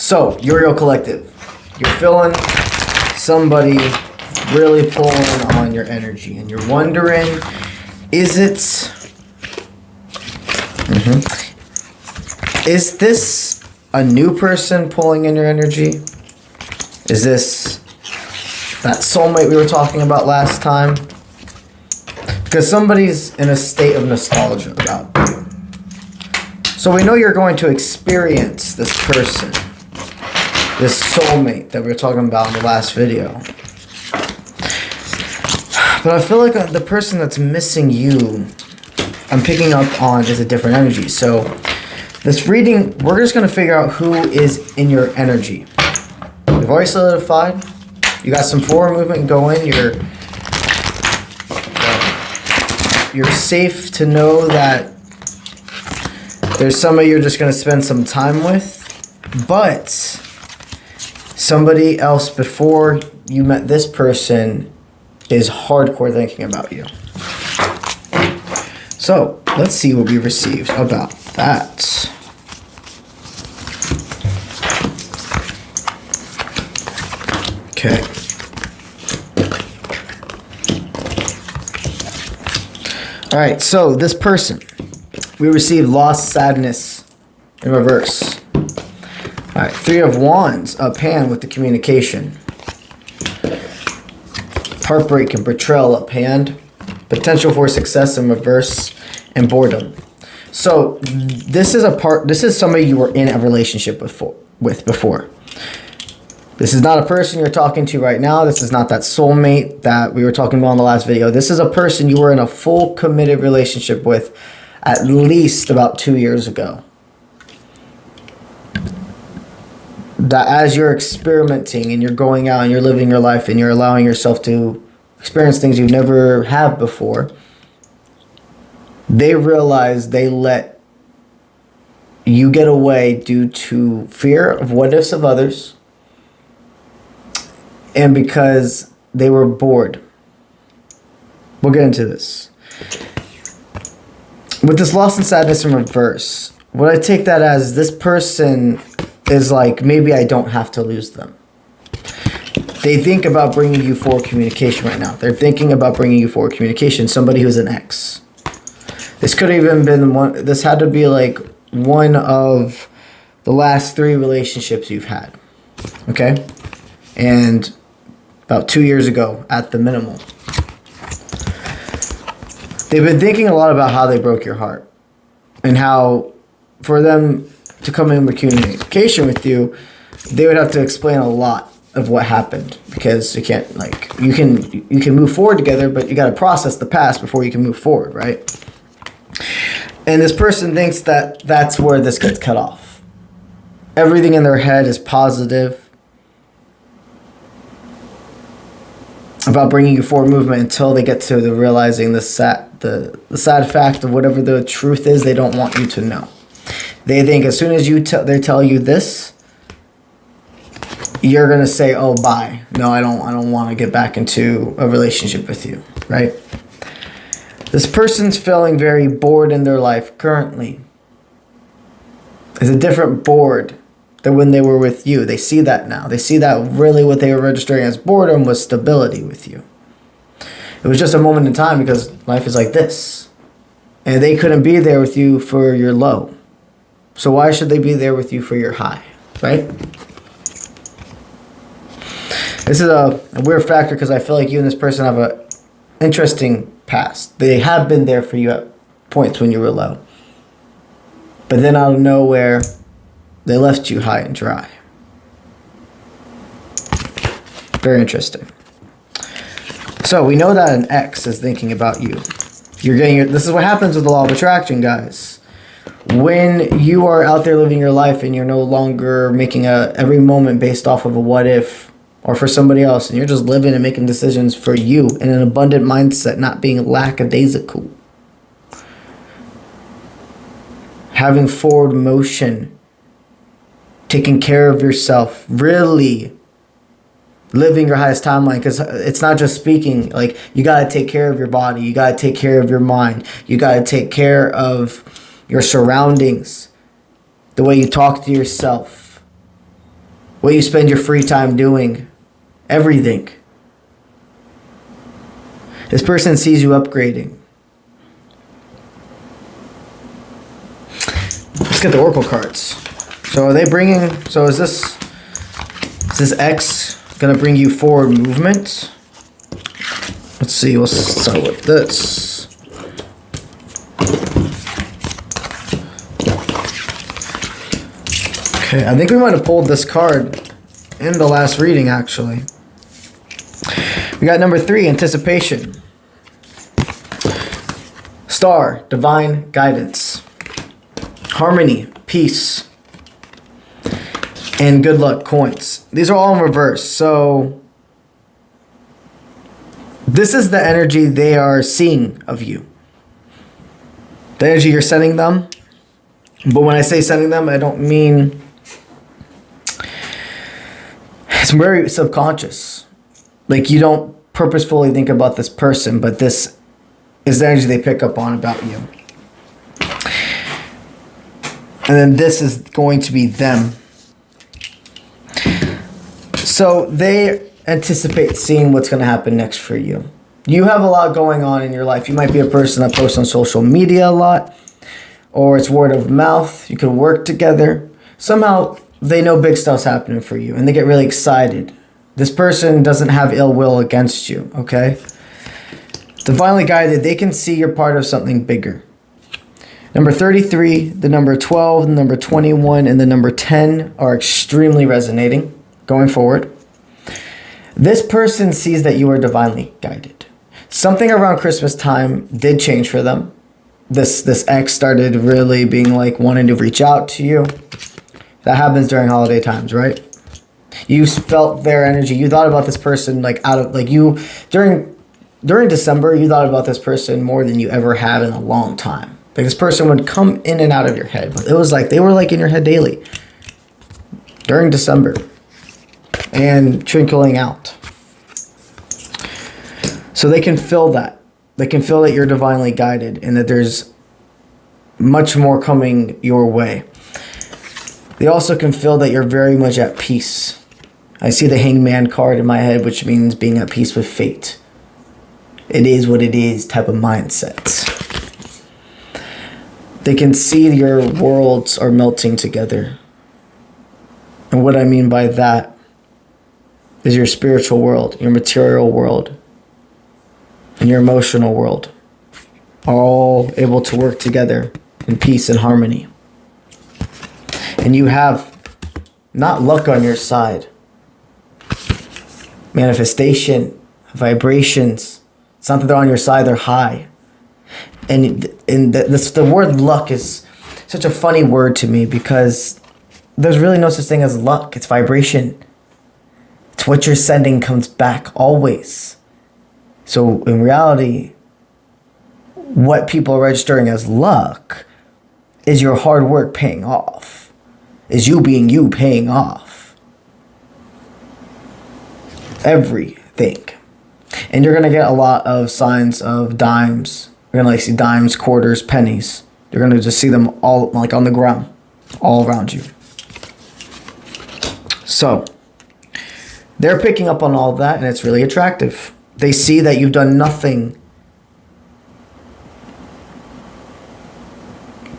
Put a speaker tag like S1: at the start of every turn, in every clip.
S1: So, Uriel Collective, you're feeling somebody really pulling on your energy, and you're wondering, is it... Is this a new person pulling in your energy? Is this that soulmate we were talking about last time? Because somebody's in a state of nostalgia about you. So we know you're going to experience this person, this soulmate that we were talking about in the last video. But I feel like the person that's missing you, I'm picking up on, is a different energy. So this reading, we're just going to figure out who is in your energy. You've already solidified. You got some forward movement going. You're safe to know that there's somebody you're just going to spend some time with. But somebody else before you met this person is hardcore thinking about you. So let's see what we received about that. Okay. All right, so this person, we received lost sadness in reverse. All right, Three of Wands up hand with the communication. Heartbreak and betrayal up hand. Potential for success in reverse, and boredom. So this is somebody you were in a relationship with before. This is not a person you're talking to right now. This is not that soulmate that we were talking about in the last video. This is a person you were in a full committed relationship with at least about 2 years ago. That as you're experimenting and you're going out and you're living your life and you're allowing yourself to experience things you never have before, they realize they let you get away due to fear of what ifs of others, and because they were bored. We'll get into this. With this loss and sadness in reverse, what I take that as, this person is like, maybe I don't have to lose them. They think about bringing you forward communication right now. They're thinking about bringing you forward communication. Somebody who's an ex. This could have even been one. This had to be like one of the last 3 relationships you've had. Okay? And about 2 years ago at the minimal. They've been thinking a lot about how they broke your heart. And how for them to come in with communication with you, they would have to explain a lot of what happened, because you can't, like, you can move forward together, but you got to process the past before you can move forward, right? And this person thinks that that's where this gets cut off. Everything in their head is positive about bringing you forward movement until they get to the realizing the sad fact of whatever the truth is they don't want you to know. They think as soon as they tell you this, you're going to say, oh, bye. No, I don't want to get back into a relationship with you, right? This person's feeling very bored in their life currently. It's a different bored than when they were with you. They see that now. They see that really what they were registering as boredom was stability with you. It was just a moment in time because life is like this. And they couldn't be there with you for your low. So why should they be there with you for your high, right? This is a weird factor because I feel like you and this person have an interesting past. They have been there for you at points when you were low. But then out of nowhere, they left you high and dry. Very interesting. So we know that an ex is thinking about you. This is what happens with the law of attraction, guys. When you are out there living your life and you're no longer making every moment based off of a what if or for somebody else, and you're just living and making decisions for you in an abundant mindset, not being lackadaisical. Having forward motion, taking care of yourself, really living your highest timeline, because it's not just speaking. Like, you got to take care of your body. You got to take care of your mind. You got to take care of your surroundings, the way you talk to yourself. what you spend your free time doing, everything. This person sees you upgrading. Let's get the Oracle cards. So are they bringing, so is this X going to bring you forward movement? Let's see, we'll start with this. Okay, I think we might have pulled this card in the last reading, actually. We got number 3, anticipation. Star, divine guidance. Harmony, peace. And good luck, coins. These are all in reverse. So this is the energy they are seeing of you. The energy you're sending them. But when I say sending them, I don't mean... It's very subconscious. Like, you don't purposefully think about this person, but this is the energy they pick up on about you. And then this is going to be them. So they anticipate seeing what's going to happen next for you. You have a lot going on in your life. You might be a person that posts on social media a lot, or it's word of mouth. You could work together. Somehow they know big stuff's happening for you, and they get really excited. This person doesn't have ill will against you, okay? Divinely guided, they can see you're part of something bigger. Number 33, the number 12, the number 21, and the number 10 are extremely resonating going forward. This person sees that you are divinely guided. Something around Christmas time did change for them. This ex started really being like wanting to reach out to you. That happens during holiday times, right? You felt their energy. You thought about this person like during December, you thought about this person more than you ever have in a long time. Like, this person would come in and out of your head. But it was like they were like in your head daily during December and trickling out. So they can feel that. They can feel that you're divinely guided and that there's much more coming your way. They also can feel that you're very much at peace. I see the Hangman card in my head, which means being at peace with fate. It is what it is type of mindset. They can see your worlds are melting together. And what I mean by that is your spiritual world, your material world, and your emotional world are all able to work together in peace and harmony. And you have not luck on your side. Manifestation, vibrations. It's not that they're on your side, they're high. And the word luck is such a funny word to me because there's really no such thing as luck. It's vibration. It's what you're sending comes back always. So in reality, what people are registering as luck is your hard work paying off. Is you being you paying off. Everything. And you're going to get a lot of signs of dimes. You're going to see dimes, quarters, pennies. You're going to just see them all like on the ground. All around you. So, they're picking up on all of that and it's really attractive. They see that you've done nothing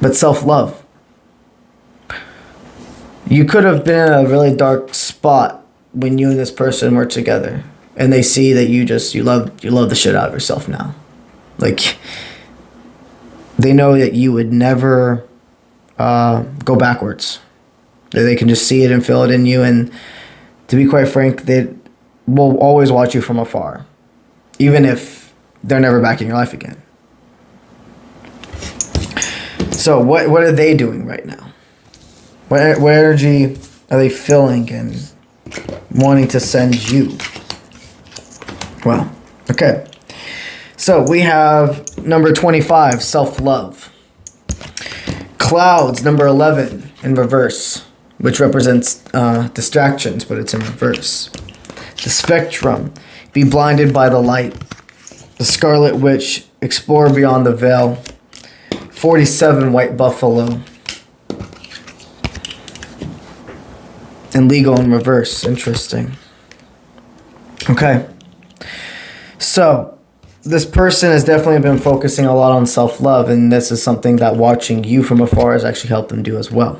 S1: but self-love. You could have been in a really dark spot when you and this person were together, and they see that you love the shit out of yourself now. Like, they know that you would never go backwards. They can just see it and feel it in you, and to be quite frank, they will always watch you from afar, even if they're never back in your life again. So what are they doing right now? What energy are they feeling and wanting to send you? Well, okay. So we have number 25, self-love. Clouds, number 11, in reverse, which represents distractions, but it's in reverse. The spectrum, be blinded by the light. The Scarlet Witch, explore beyond the veil. 47, white buffalo. And legal in reverse. Interesting. Okay. So, this person has definitely been focusing a lot on self-love, and this is something that watching you from afar has actually helped them do as well.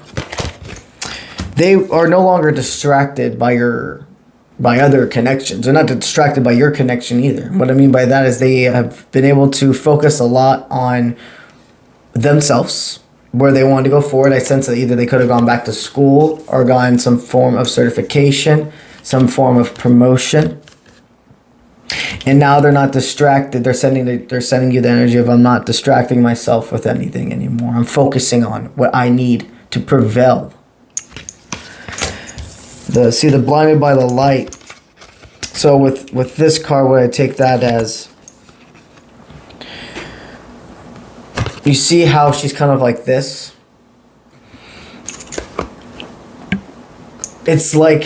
S1: They are no longer distracted by other connections. They're not distracted by your connection either. What I mean by that is they have been able to focus a lot on themselves, where they wanted to go forward. I sense that either they could have gone back to school or gotten some form of certification, some form of promotion. And now they're not distracted. They're sending you the energy of, I'm not distracting myself with anything anymore. I'm focusing on what I need to prevail. The blinded by the light. So with this card, what I take that as, you see how she's kind of like this? It's like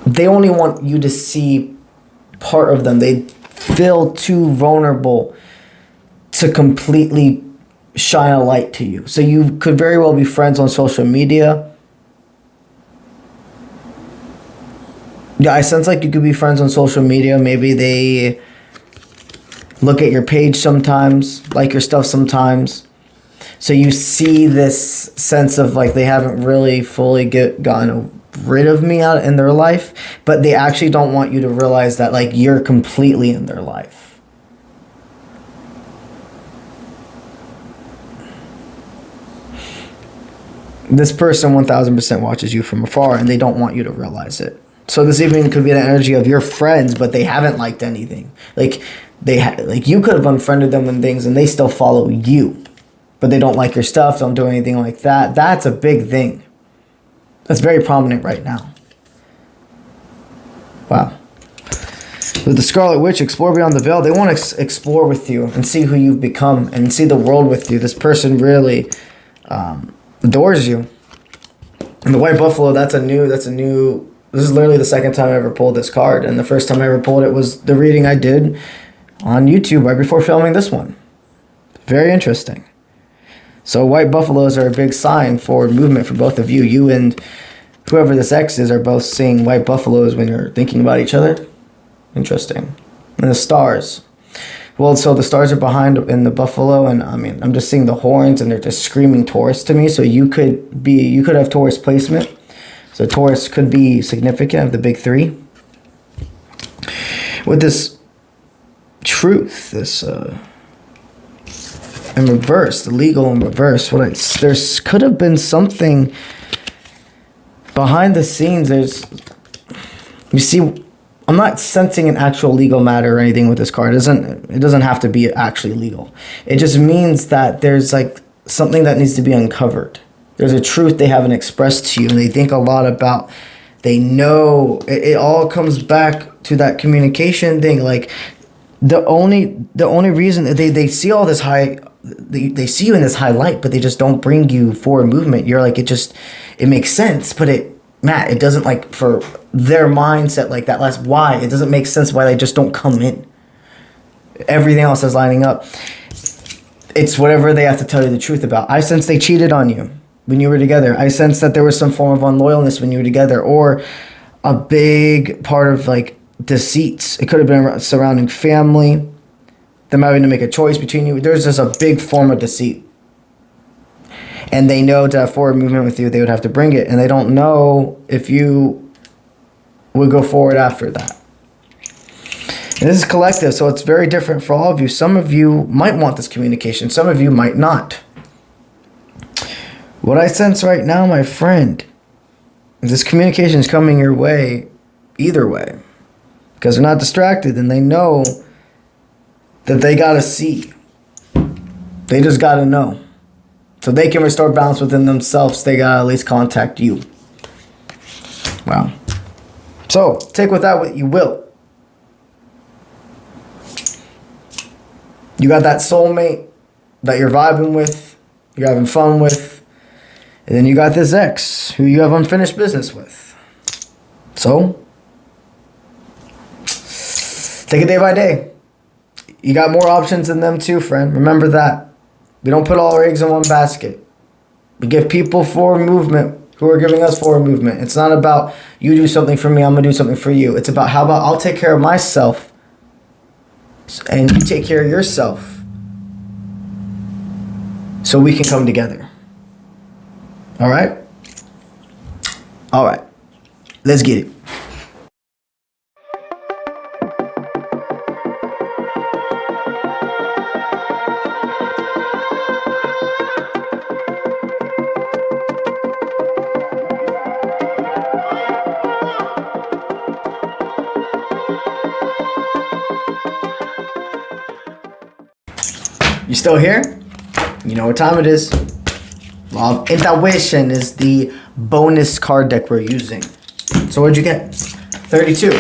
S1: they only want you to see part of them. They feel too vulnerable to completely shine a light to you. So you could very well be friends on social media. Yeah, I sense like you could be friends on social media. Maybe they look at your page sometimes, like your stuff sometimes. So you see this sense of like they haven't really fully gotten rid of me out in their life, but they actually don't want you to realize that like you're completely in their life. This person 1000% watches you from afar, and they don't want you to realize it. So this even could be the energy of your friends, but they haven't liked anything. Like you could have unfriended them and things, and they still follow you, but they don't like your stuff, don't do anything like that. That's a big thing. That's very prominent right now. Wow. With the Scarlet Witch, explore beyond the veil. They want to explore with you and see who you've become and see the world with you. This person really adores you. And the White Buffalo, that's a new, this is literally the second time I ever pulled this card. And the first time I ever pulled it was the reading I did on YouTube right before filming this one. Very interesting. So white buffaloes are a big sign for movement for both of you. You and whoever this ex is are both seeing white buffaloes when you're thinking about each other. Interesting. And the stars. Well, so the stars are behind in the buffalo, and I mean, I'm just seeing the horns, and they're just screaming Taurus to me. So you could have Taurus placement. So Taurus could be significant of the big three. With this truth, this in reverse, the legal in reverse. There could have been something behind the scenes. You see, I'm not sensing an actual legal matter or anything with this card. It doesn't have to be actually legal. It just means that there's like something that needs to be uncovered. There's a truth they haven't expressed to you, and they think a lot about. They know it all comes back to that communication thing. Like the only reason they see all this high. They see you in this high light, but they just don't bring you forward movement. You're like, it makes sense, but it doesn't, like, for their mindset, like that last why, it doesn't make sense why they just don't come in. Everything else is lining up. It's whatever they have to tell you the truth about. I sense they cheated on you when you were together. I sense that there was some form of unloyalness when you were together, or a big part of like deceits. It could have been surrounding family. Them having to make a choice between you. There's just a big form of deceit. And they know to have forward movement with you, they would have to bring it. And they don't know if you would go forward after that. And this is collective, so it's very different for all of you. Some of you might want this communication. Some of you might not. What I sense right now, my friend, this communication is coming your way either way. Because they're not distracted, and they know that they gotta see. They just gotta know. So they can restore balance within themselves, they gotta at least contact you. Wow. So, take with that what you will. You got that soulmate that you're vibing with, you're having fun with, and then you got this ex who you have unfinished business with. So, take it day by day. You got more options than them too, friend. Remember that. We don't put all our eggs in one basket. We give people forward movement who are giving us forward movement. It's not about you do something for me, I'm going to do something for you. It's about how about I'll take care of myself and you take care of yourself so we can come together. All right? All right. Let's get it. You still here? You know what time it is. Law of Intuition is the bonus card deck we're using. So what'd you get? 32.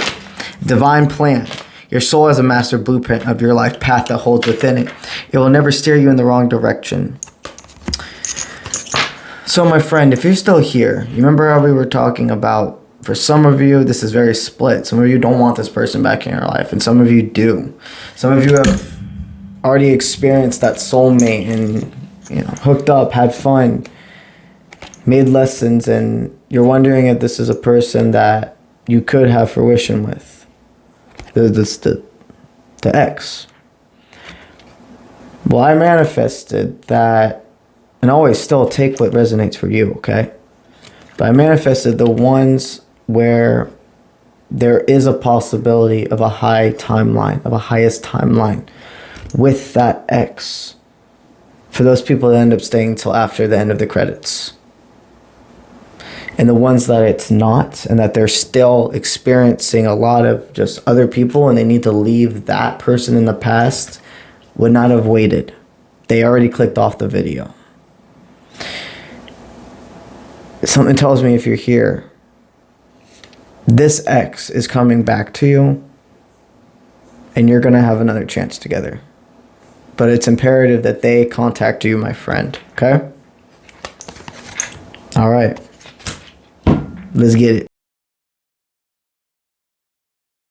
S1: Divine Plan. Your soul has a master blueprint of your life path that holds within it. It will never steer you in the wrong direction. So my friend, if you're still here, you remember how we were talking about, for some of you, this is very split. Some of you don't want this person back in your life, and some of you do. Some of you have already experienced that soulmate and, you know, hooked up, had fun, made lessons, and you're wondering if this is a person that you could have fruition with. The ex. Well, I manifested that, and always still take what resonates for you, okay? But I manifested the ones where there is a possibility of a high timeline, of a highest timeline with that ex, for those people that end up staying till after the end of the credits. And the ones that it's not, and that they're still experiencing a lot of just other people and they need to leave that person in the past, would not have waited. They already clicked off the video. Something tells me if you're here, this ex is coming back to you and you're going to have another chance together. But it's imperative that they contact you, my friend. Okay? All right. Let's get it.